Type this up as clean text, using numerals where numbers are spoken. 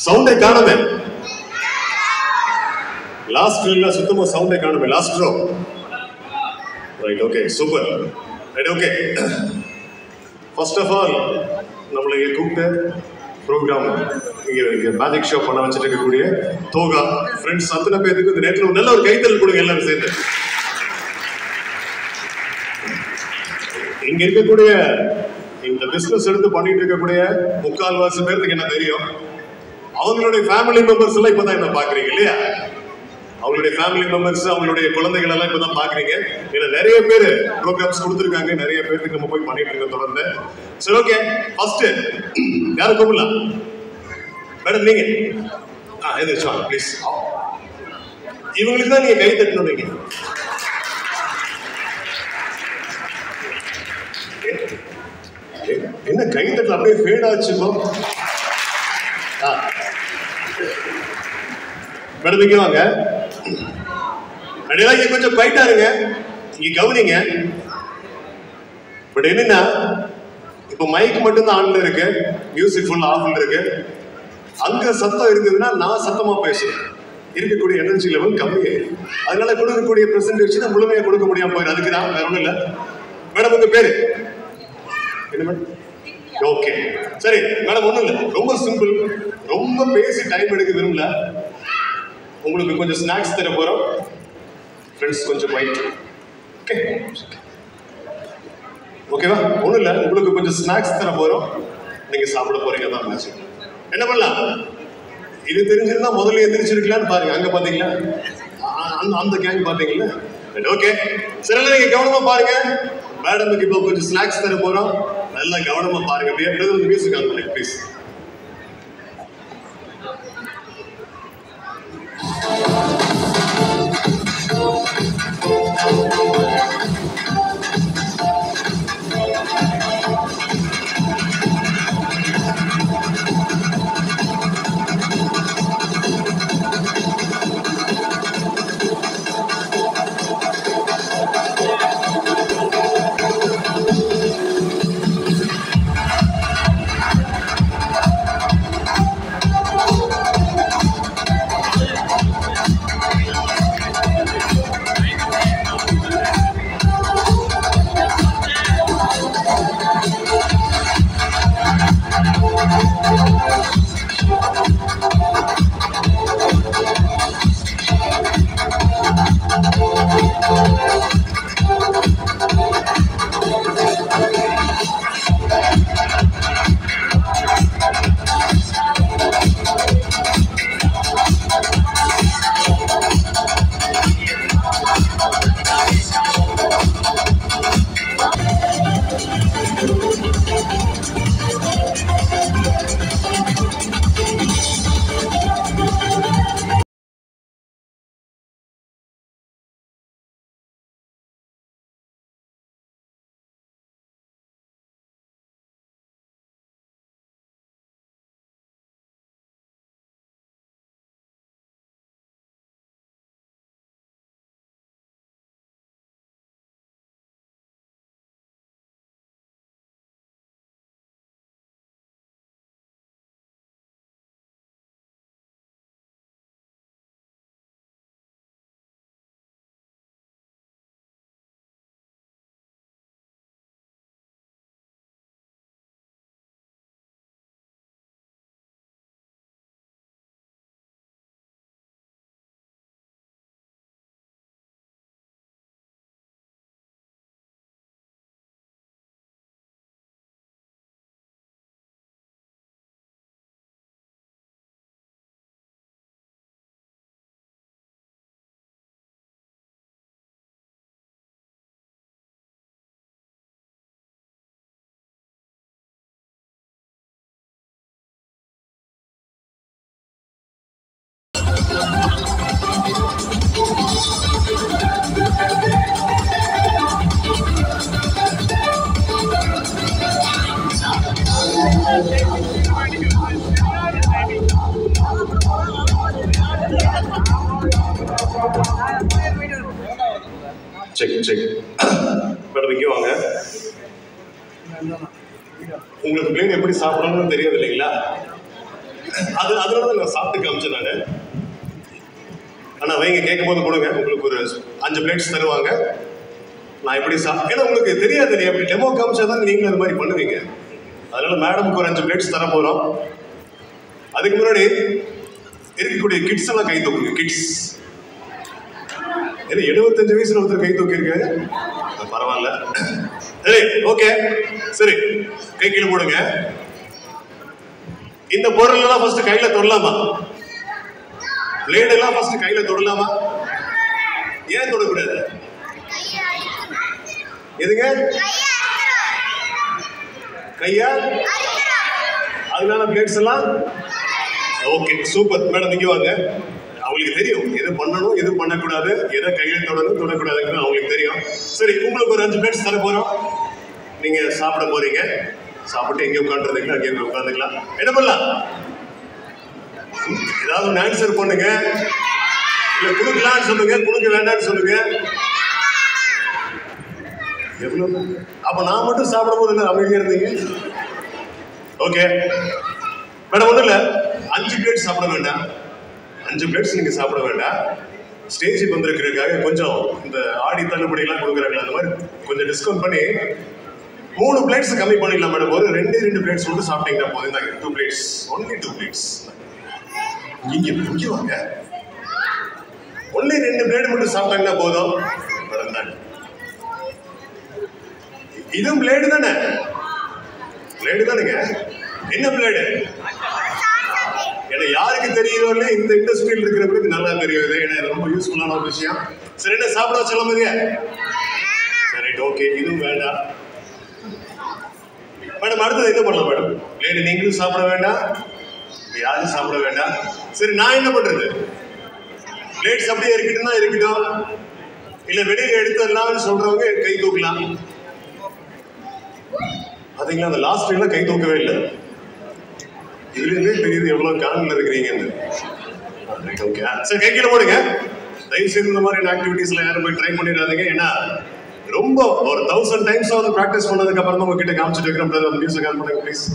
சவுண்டை காணுமே. லாஸ்ட் ரோல சுத்தமா சவுண்டை காணுமே. Last row. Right, okay, super. Right, okay. First of all நம்மளை கூப்பிட்டு ப்ரோக்ராம் இங்கே மேஜிக் ஷோ பண்ண வச்சுட்டு இருக்கக்கூடிய தோகா ஃப்ரெண்ட்ஸ் அத்தனை பேருக்கு இந்த நேரத்தில் நல்ல ஒரு கைத்தல் கொடுங்க எல்லாரும் சேர்ந்து. இங்க இருக்கக்கூடிய இந்த பிசினஸ் எடுத்து பண்ணிட்டு இருக்கக்கூடிய 3/4 பேருக்கு என்ன தெரியும், அவங்களுடைய ஃபேமிலி மெம்பர்ஸ் எல்லாம் இப்பதான் என்ன பாக்குறீங்க இல்லையா? அவங்களுடைய ஃபேமிலி மெம்பர்ஸ், அவங்களுடைய குழந்தைகள் எல்லாம் இப்பதான் பாக்குறீங்க. ஏன்னா நிறைய பேர் ப்ரோக்ராம்ஸ் கொடுத்துருக்காங்க, நிறைய பேருக்கு நம்ம போய் பண்ணிட்டு இருக்கோம் தொடர்ந்து. சரி, ஓகே. ஃபர்ஸ்ட் யாரும் கூப்பிடலாம்? மேடம் நீங்க எதிர்த்து ப்ளீஸ். இவங்களுக்கு தான் நீங்க கை தட்டணும். நீங்க என்ன கை தட்டல அப்படியே ஃபேட் ஆச்சுப்போ. மேடம் இங்க வாங்க. இங்க கொஞ்சம் குவைட்டா இருங்க, இங்க கவனிங்க. பட் என்னன்னா இப்ப மைக் மட்டும் தான் ஆன்ல இருக்கு, மியூசிக் ஃபுல் ஆஃப்ல இருக்கு. அங்க சத்தம் இருக்குதுன்னா நான் சத்தமா பேசுறேன், இருக்கக்கூடிய எனர்ஜி லெவல் கம்மியாயிருக்கு. அதனால கொடுக்கக்கூடிய பிரசன்டேஷன் முழுமையா கொடுக்க முடியாம போயிடும். அதுக்கு தான் வேற ஒன்றும் இல்லை. மேடம் உங்க பேரு என்ன மேடம்? ஓகே, சரி மேடம். ஒண்ணும் இல்லை, ரொம்ப சிம்பிள். ரொம்ப பேசி டைம் எடுக்க விரும்பல. உங்களுக்கு கொஞ்சம் ஸ்நாக்ஸ் தர போறோம் ஃப்ரெண்ட்ஸ், கொஞ்சம் மைண்ட். ஓகே, ஓகேவா? ஒண்ணும் இல்லை, உங்களுக்கு கொஞ்சம் ஸ்நாக்ஸ் தர போறோம், நீங்க சாப்பிட போறீங்க தான் மேட்ச். என்ன பண்ணலாம்? இது தெரிஞ்சிருந்தா முதல்ல எந்திரிச்சிருக்கலான்னு பாருங்க. அங்க பாத்தீங்களா அந்த கேங் பாத்தீங்களா? ஓகே, சரி, நீங்க கவனமா பாருங்க. மேடமுக்கு இப்போ கொஞ்சம் ஸ்நாக்ஸ் தர போறோம், நல்லா கவனமா பாருங்க. மியூசிக் ஆன் பண்ணி ப்ளீஸ். Check check. மேடம் இங்கே வாங்க. உங்களுக்கு பிளேன் எப்படி சாப்பிடணும்னு தெரியாது இல்லைங்களா? அதனால நான் சாப்பிட்டு காமிச்சேன் நான். ஆனா வைங்க, கேட்கும் போது கொடுங்க, உங்களுக்கு ஒரு 5 பிளேட்ஸ் தருவாங்க. நான் எப்படி ஏன்னா உங்களுக்கு தெரியாது இல்லையா, அப்படி டெமோ காமிச்சாதான் நீங்களும் அது மாதிரி பண்ணுவீங்க. அதனால மேடமுக்கு ஒரு 5 பிளேட்ஸ் தர போறோம். அதுக்கு முன்னாடி இருக்கக்கூடிய கிட்ஸ் எல்லாம் கை தூக்குங்க. கிட்ஸ் 75 வயசுல ஒருத்தர் கை தூக்கி இருக்காரு, பரவாயில்ல. சரி, ஓகே, சரி, கை கீழே போடுங்க. இந்த பொருள் எல்லாம் ஃபர்ஸ்ட் கையில தொடலாமா? பிளேட் எல்லாம் ஃபர்ஸ்ட் கையில தொடலாமா? ஏன் தொடக்கூடாது? எதுங்க? கையா? அதனால பிளேட்ஸ் எல்லாம் ஓகே, சூப்பர். மேடம் இங்க வாங்க. அவங்களுக்கு தெரியும் எது பண்ணணும், எது பண்ணக்கூடாது, எதை கையில தொடணும், தொடக்கூடாதுன்னு அவங்களுக்கு தெரியும். சரி, உங்களுக்கு ஒரு 5 பிளேட்ஸ் தர போறோம். நீங்க சாப்பிட போறீங்க. சாப்பிட்டு எங்க உட்காந்துருந்தீங்களா அங்கே உட்காந்துக்கலாம். என்ன பண்ணலாம்? ஏதாவது ஒன்று ஆன்சர் பண்ணுங்க. இல்ல கொடுக்கலான்னு சொல்லுங்க, கொடுக்க வேண்டாம்னு சொல்லுங்க. எவ்வளவு? அப்ப நான் மட்டும் சாப்பிடும் போது இல்லை அமைதியா இருந்தீங்க. ஓகே மேடம், ஒன்றும் இல்லை, 5 பிளேட் சாப்பிட வேண்டாம். 5 பிளேட்ஸ் நீங்க சாப்பிட வேண்டாம். ஸ்டேஜுக்கு வந்திருக்கிறதுக்காக கொஞ்சம் இந்த ஆடி தள்ளுபடி எல்லாம் கொடுக்குறாங்க, அந்த மாதிரி கொஞ்சம் டிஸ்கவுண்ட் பண்ணி 3 பிளேட்ஸ் கம்மி பண்ணிடலாம் மேடம். ஒரு 2 பிளேட்ஸ் மட்டும் சாப்பிட்டீங்கன்னா போதும். 2 பிளேட்ஸ், ஒன்லி 2 பிளேட்ஸ். இங்க வாங்க. ஒன்லி 2 பிளேட் மட்டும் சாப்பிட்டாங்கன்னா போதும். இதுவும் பிளேடு தானே? பிளேடு தானுங்க. என்ன பிளேடு? ஏன்னா யாருக்கு தெரியுதோ இல்லை, இந்த இண்டஸ்ட்ரியில் இருக்கிறவங்களுக்கு நல்லா தெரியுது. ஏன்னா ரொம்ப யூஸ்ஃபுல்லான ஒரு விஷயம். சரி, என்ன சாப்பிட சொல்ல மாதிரியா? சரி, ஓகே, இதுவும் வேண்டாம் மேடம். அடுத்தது என்ன பண்ணலாம் மேடம்? பிளேடு நீங்களும் சாப்பிட வேண்டாம், யாரும் சாப்பிட வேண்டாம். சரி, நான் என்ன பண்றது? பிளேட்ஸ் அப்படியே இருக்கட்டும், இருக்கட்டும். இல்ல வெளியில எடுத்துடலாம்னு சொல்றவங்க கை தூக்கலாம். அதுங்களா அந்த லாஸ்ட் எல்லாம் கை தூக்கவே இல்லை. இதுலேருந்தே தெரியுது எவ்வளவு காலில் இருக்கிறீங்கன்னு. ஓகே, சரி, கை கீழே போடுங்க. தயவு செய்து இந்த மாதிரி ஆக்டிவிட்டிஸ்ல யாரும் போய் ட்ரை பண்ணிடாதீங்க. ஏன்னா ரொம்ப ஒரு 1000 டைம்ஸ் வந்து ப்ராக்டிஸ் பண்ணதுக்கு அப்புறம் தான் உங்ககிட்ட காமிச்சிட்டு இருக்கிறோம். அந்த மியூசிக் ஆன் பண்ணுங்க ப்ளீஸ்.